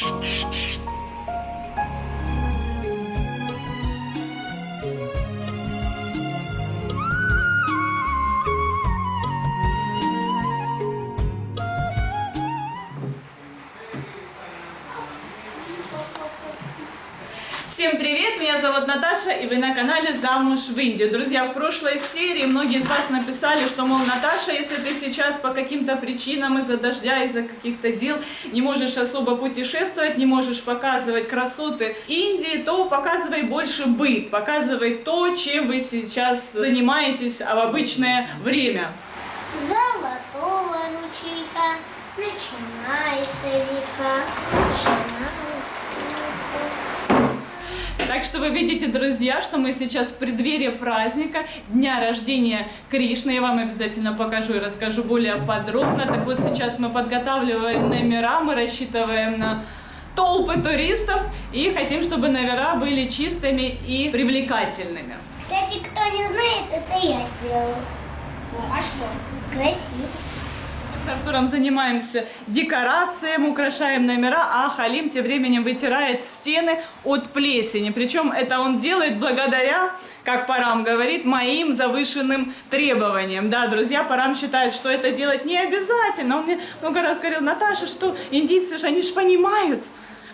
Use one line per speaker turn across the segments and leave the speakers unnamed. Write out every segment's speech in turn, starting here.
Всем привет, меня зовут Наташа, и вы на канале «Замуж в Индию». Друзья, в прошлой серии многие из вас написали, что, мол, Наташа, если ты сейчас по каким-то причинам из-за дождя, из-за каких-то дел не можешь особо путешествовать, не можешь показывать красоты Индии, то показывай больше быт, показывай то, чем вы сейчас занимаетесь в обычное время.
Золотого ручейка начинается река.
Так что вы видите, друзья, что мы сейчас в преддверии праздника, дня рождения Кришны. Я вам обязательно покажу и расскажу более подробно. Так вот, сейчас мы подготавливаем номера, мы рассчитываем на толпы туристов и хотим, чтобы номера были чистыми и привлекательными.
Кстати, кто не знает, это я сделала. А что? Красиво.
Мы с Артуром занимаемся декорацией, украшаем номера, а Халим тем временем вытирает стены от плесени. Причем это он делает благодаря, как Парам говорит, моим завышенным требованиям. Да, друзья, Парам считает, что это делать не обязательно. Он мне много раз говорил: Наташа, что индийцы же, они же понимают.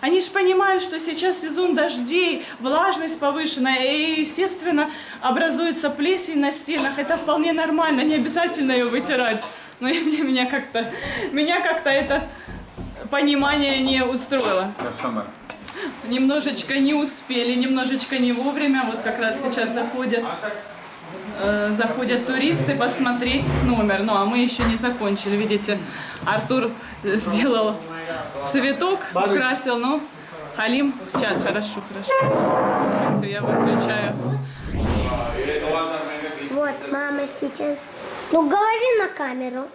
Они же понимают, что сейчас сезон дождей, влажность повышенная, и, естественно, образуется плесень на стенах. Это вполне нормально, не обязательно ее вытирать. Но меня как-то это понимание не устроило. Немножечко не успели, немножечко не вовремя. Вот как раз сейчас заходят туристы посмотреть номер. Ну, а мы еще не закончили. Видите, Артур сделал цветок, украсил, но Халим... Сейчас, хорошо. Так, все, я выключаю.
Вот, мама сейчас... Ну, говори на камеру.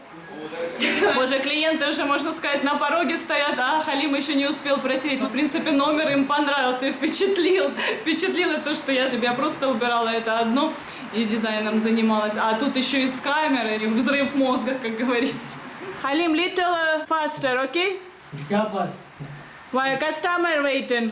Боже, клиенты уже, можно сказать, на пороге стоят, а Халим еще не успел протереть. Но, в принципе, номер им понравился и впечатлил. Впечатлило то, что я себя просто убирала это одно и дизайном занималась. А тут еще и с камерой, взрыв мозга, как говорится. Халим, little faster, okay?
क्या पास?
Why, customer waiting?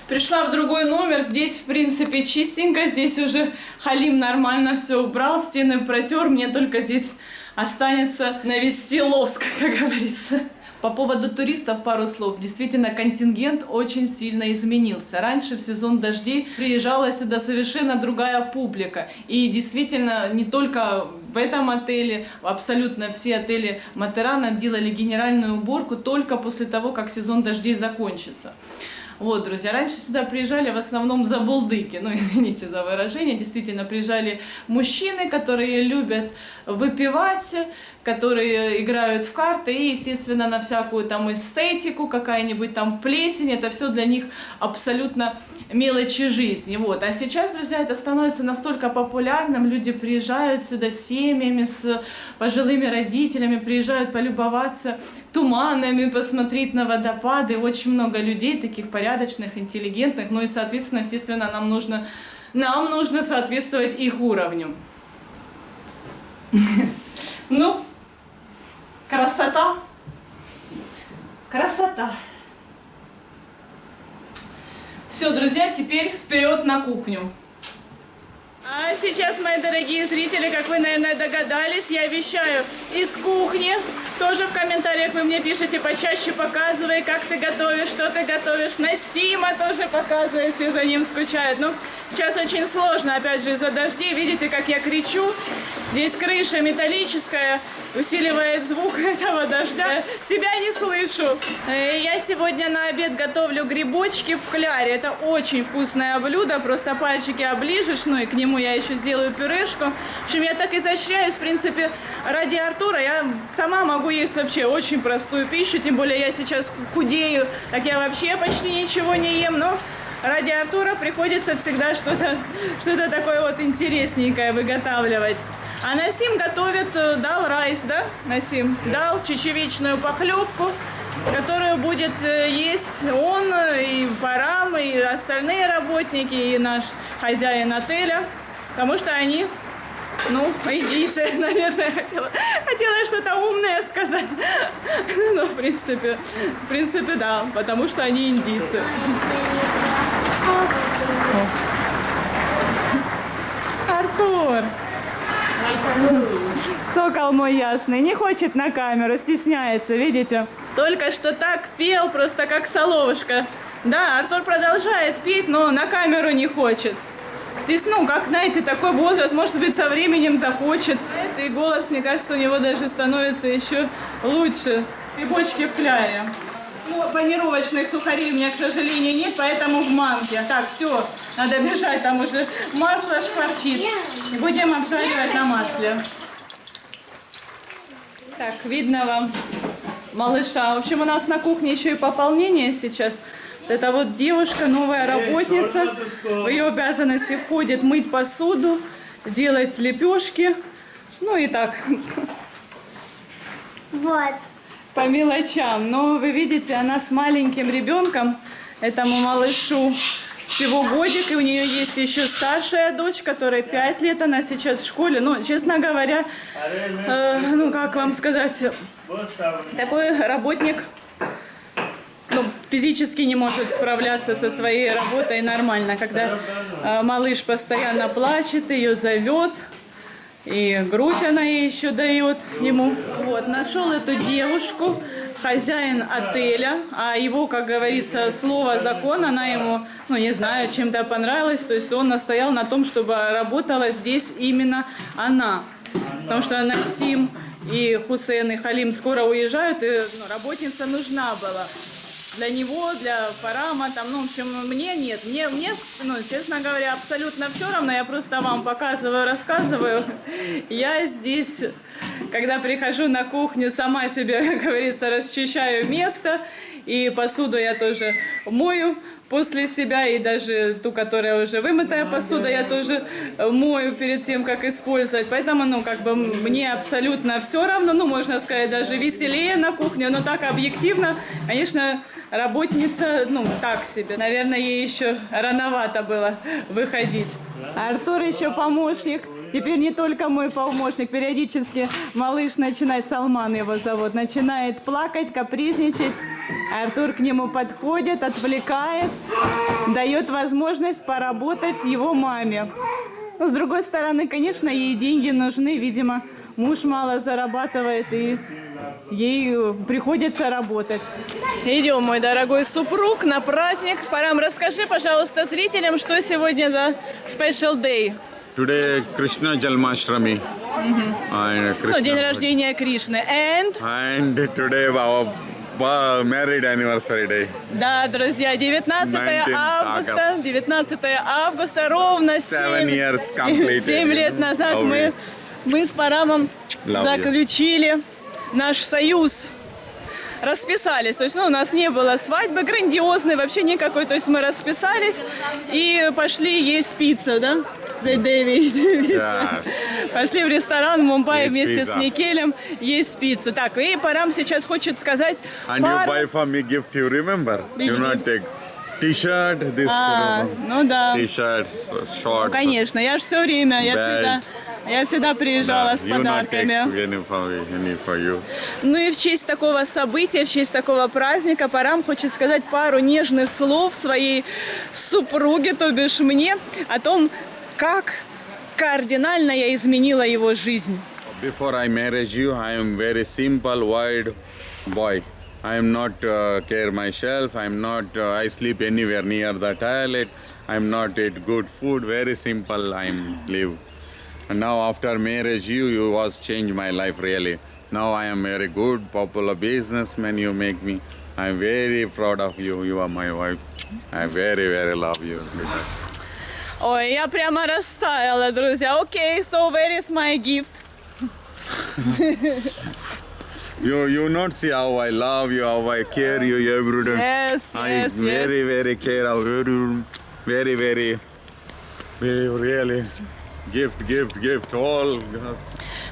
Пришла в другой номер, здесь, в принципе, чистенько, здесь уже Халим нормально все убрал, стены протер, мне только здесь останется навести лоск, как говорится. По поводу туристов пару слов. Действительно, контингент очень сильно изменился. Раньше в сезон дождей приезжала сюда совершенно другая публика. И действительно, не только в этом отеле, абсолютно все отели Матерана делали генеральную уборку только после того, как сезон дождей закончится. Вот, друзья, раньше сюда приезжали в основном забулдыки, ну, извините за выражение, действительно, приезжали мужчины, которые любят выпивать, которые играют в карты и, естественно, на всякую там эстетику, какая-нибудь там плесень, это все для них абсолютно мелочи жизни, вот. А сейчас, друзья, это становится настолько популярным, люди приезжают сюда с семьями, с пожилыми родителями, приезжают полюбоваться туманами, посмотреть на водопады, очень много людей, таких порядочных, интеллигентных, ну и, соответственно, естественно, нам нужно соответствовать их уровню. Ну, красота, красота. Все, друзья, теперь вперед на кухню. А сейчас, мои дорогие зрители, как вы, наверное, догадались, я вещаю из кухни. Тоже в комментариях вы мне пишете почаще, показывай, как ты готовишь, что ты готовишь. Насима тоже показывает, все за ним скучают. Ну, сейчас очень сложно, опять же, из-за дождей. Видите, как я кричу. Здесь крыша металлическая, усиливает звук этого дождя. Себя не слышу. Я сегодня на обед готовлю грибочки в кляре. Это очень вкусное блюдо, просто пальчики оближешь, ну и к нему я еще сделаю пюрешку. В общем, я так изощряюсь, в принципе, ради Артура. Я сама могу есть вообще очень простую пищу, тем более я сейчас худею, так я вообще почти ничего не ем, но ради Артура приходится всегда что-то такое вот интересненькое выготавливать. А Насим готовит дал райс, да, Насим? Дал чечевичную похлебку, которую будет есть он, и Парам, и остальные работники, и наш хозяин отеля, потому что они Ну, индийцы, наверное, хотела что-то умное сказать. Но, в принципе, да, потому что они индийцы. Артур! Сокол мой ясный, не хочет на камеру, стесняется, видите? Только что так пел, просто как соловушка. Да, Артур продолжает петь, но на камеру не хочет. Ну, как, знаете, такой возраст, может быть, со временем захочет. И голос, мне кажется, у него даже становится еще лучше. И бочки в кляре. Ну, панировочных сухарей у меня, к сожалению, нет, поэтому в манке. Так, все, надо бежать, там уже масло шкварчит. И будем обжаривать на масле. Так, видно вам малыша. В общем, у нас на кухне еще и пополнение сейчас. Это вот девушка, новая работница. В ее обязанности входит мыть посуду, делать лепешки. Ну и так,
Вот.
по мелочам. Но вы видите, она с маленьким ребенком, этому малышу всего годик, и у нее есть еще старшая дочь, которой 5 лет, она сейчас в школе. Ну, честно говоря, ну, как вам сказать, такой работник, ну, физически не может справляться со своей работой нормально, когда малыш постоянно плачет, ее зовет, и грудь она ей еще дает ему. Вот, нашел эту девушку, хозяин отеля, а его, как говорится, слово закон, она ему, ну, не знаю, чем-то понравилась, то есть он настоял на том, чтобы работала здесь именно она, потому что Насим и Хусейн и Халим скоро уезжают, и работница нужна была. Для него, для Парама, там, ну, в общем, мне нет. Мне, ну, честно говоря, абсолютно все равно. Я просто вам показываю, рассказываю. Я здесь, когда прихожу на кухню, сама себе, как говорится, расчищаю место. И посуду я тоже мою после себя. И даже ту, которая уже вымытая посуда, я тоже мою перед тем, как использовать. Поэтому, ну, как бы мне абсолютно все равно. Ну, можно сказать, даже веселее на кухне. Но так объективно, конечно, работница, ну, так себе. Наверное, ей еще рановато было выходить. Артур еще помощник. Теперь не только мой помощник. Периодически малыш начинает, Салман его зовут, начинает плакать, капризничать. Артур к нему подходит, отвлекает, дает возможность поработать его маме. Но, с другой стороны, конечно, ей деньги нужны. Видимо, муж мало зарабатывает, и ей приходится работать. Идем, мой дорогой супруг, на праздник. Парам, расскажи, пожалуйста, зрителям, что сегодня за special day.
Today Krishna Jalmashtami.
Ну, день рождения Кришны.
And today our married anniversary day.
Да, друзья, 19 августа. 19 августа, ровно 7 лет назад мы с Парамом заключили наш союз. Расписались, то есть, ну, у нас не было свадьбы грандиозной, вообще никакой, то есть мы расписались и пошли есть пиццу, да?
Yes.
Пошли в ресторан в Мумбаи
Eat
вместе
pizza.
с Никелем есть пиццу. Так, и Парам сейчас хочет сказать
And you buy for me gift, you remember? You not take t-shirt, this
ну да,
t-shirts, shorts.
конечно, я же все время, я всегда приезжала с
You not take
подарками.
any for you.
Ну и в честь такого события, в честь такого праздника Парам хочет сказать пару нежных слов своей супруге, то бишь мне, о том, как кардинально я изменила его жизнь.
Before I married you, I am very simple, white boy. I am not care myself. I am not. I sleep anywhere near the toilet. I am not eat good food. Very simple. I am live. And now after marriage, you was changed my life really. Now I am very good, popular businessman. You make me. I am very proud of you. You are my wife. I very love you.
Ой, я прямо растаяла, друзья. Окей, so where is my gift?
You not see how I love you, how I care you every day.
Yes,
I very care of you. Very really. Gift all.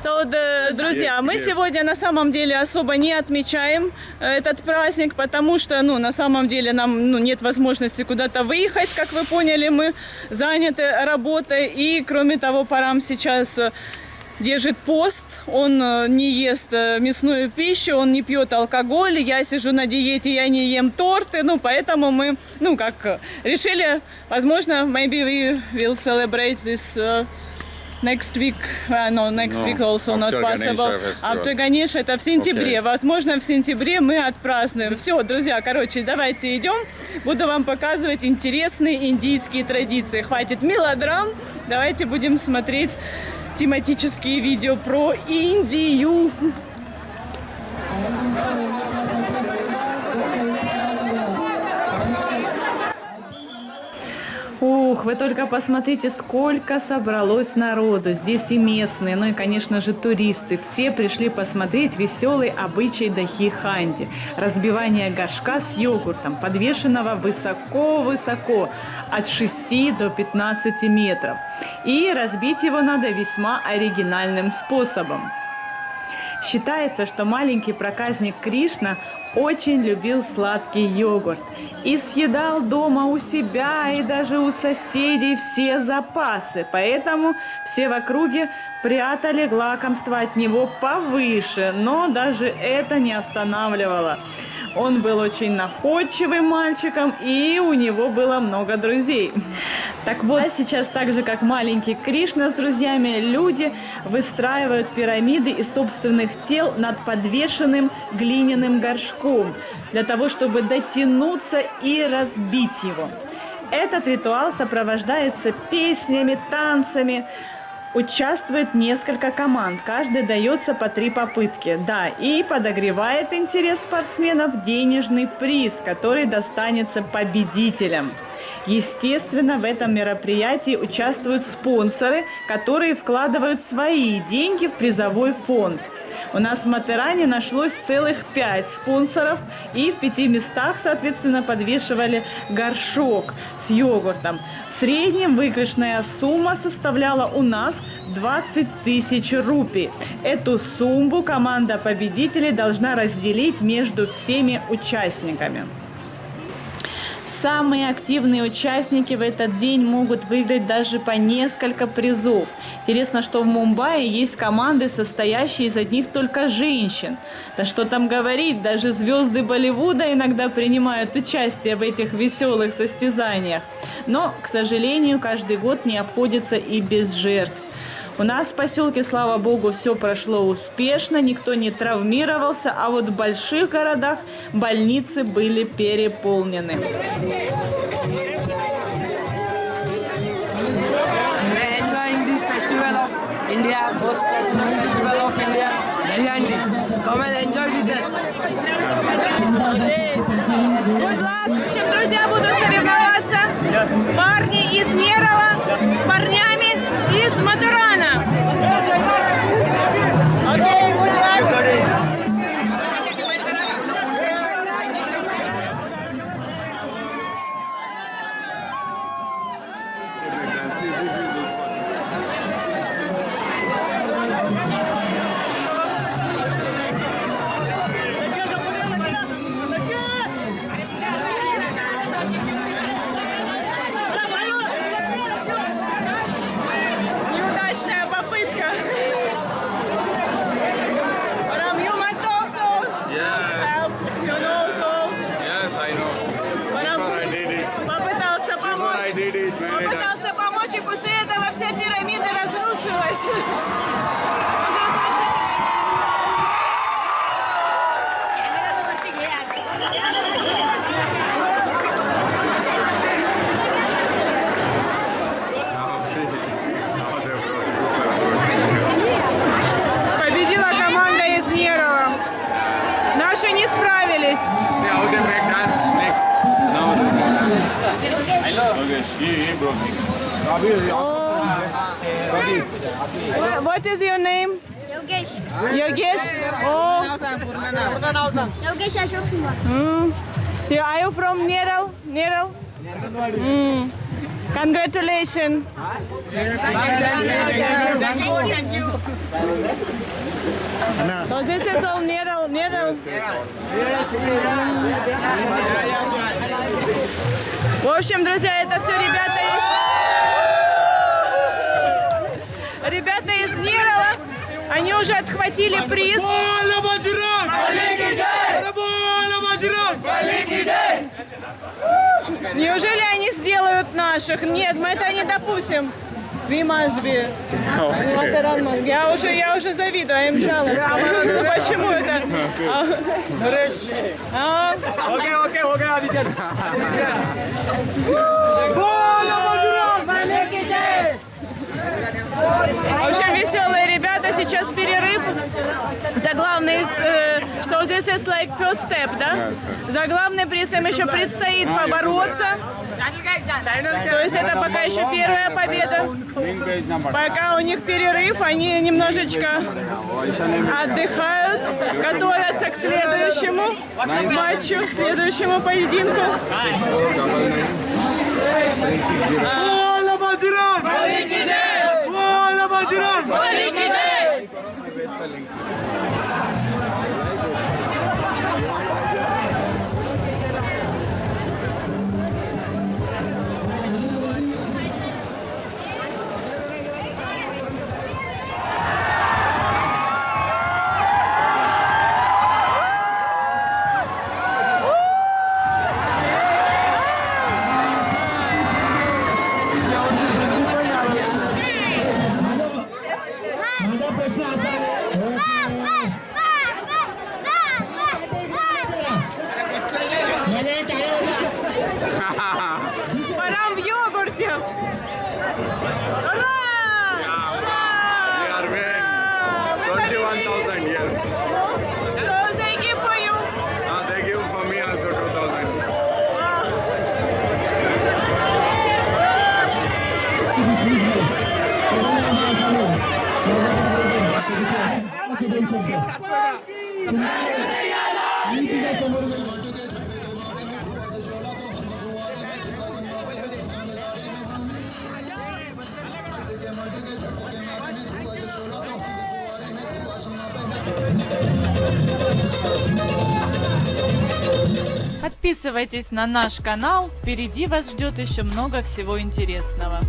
То вот, друзья, мы сегодня на самом деле особо не отмечаем этот праздник, потому что, ну, на самом деле нам, ну, нет возможности куда-то выехать, как вы поняли, мы заняты работой, и, кроме того, Парам сейчас держит пост, он не ест мясную пищу, он не пьет алкоголь, я сижу на диете, я не ем торты, ну, поэтому мы, ну, как, решили, возможно, maybe we will celebrate this next week, next week also not possible. After Ganesh, это в сентябре. Okay. Возможно, в сентябре мы отпразднуем. Все, друзья, короче, давайте идем. Буду вам показывать интересные индийские традиции. Хватит мелодрам. Давайте будем смотреть тематические видео про Индию. Ух, вы только посмотрите, сколько собралось народу. Здесь и местные, ну и, конечно же, туристы. Все пришли посмотреть веселый обычай дахи-ханди. Разбивание горшка с йогуртом, подвешенного высоко-высоко, от 6 до 15 метров. И разбить его надо весьма оригинальным способом. Считается, что маленький проказник Кришна очень любил сладкий йогурт и съедал дома у себя и даже у соседей все запасы. Поэтому все в округе прятали лакомство от него повыше, но даже это не останавливало. Он был очень находчивым мальчиком, и у него было много друзей. Так вот, сейчас так же, как маленький Кришна с друзьями, люди выстраивают пирамиды из собственных тел над подвешенным глиняным горшком, для того, чтобы дотянуться и разбить его. Этот ритуал сопровождается песнями, танцами. Участвует несколько команд, каждой дается по 3 попытки. Да, и подогревает интерес спортсменов денежный приз, который достанется победителям. Естественно, в этом мероприятии участвуют спонсоры, которые вкладывают свои деньги в призовой фонд. У нас в Матеране нашлось целых 5 спонсоров, и в 5 местах, соответственно, подвешивали горшок с йогуртом. В среднем выигрышная сумма составляла у нас 20 000 рупий. Эту сумму команда победителей должна разделить между всеми участниками. Самые активные участники в этот день могут выиграть даже по несколько призов. Интересно, что в Мумбаи есть команды, состоящие из одних только женщин. Да что там говорить, даже звезды Болливуда иногда принимают участие в этих веселых состязаниях. Но, к сожалению, каждый год не обходится и без жертв. У нас в поселке, слава богу, все прошло успешно, никто не травмировался, а вот в больших городах больницы были переполнены. В общем, друзья, буду соревноваться. Парни из Нерала с парнями из Матарана. Окей, good luck. Неудачная попытка. Ram, you must also help. You know so.
Yes, I know.
Ram
I did it.
попытался помочь.
I did it many times.
Попытался помочь, и после этого вся пирамида разрушилась. Победила команда из Нерала. Наши не справились.
See how they make dance? Now they make dance. Okay, he broke it.
What is your name?
Yogesh.
Yogesh? Oh.
Yogesh Ashok Kumar.
Are you from Neral? Neral? Congratulations. Thank you. So this is all Neral. Neral. В общем, друзья, это все ребята из Нерала. Они уже отхватили приз. Неужели они сделают наших? Нет, мы это не допустим. We must be. Я уже завидую, I'm jealous. Почему это? В общем, веселые ребята, сейчас перерыв. Заглавный, so this is like first step, да? За главный приз им еще предстоит побороться. То есть это пока еще первая победа. Пока у них перерыв, они немножечко отдыхают, готовятся к следующему матчу, к следующему поединку. Баран в йогурте! Ура!
We are winning 21,000 here.
So they give for you.
They give for me also 2,000.
Подписывайтесь на наш канал, впереди вас ждет еще много всего интересного.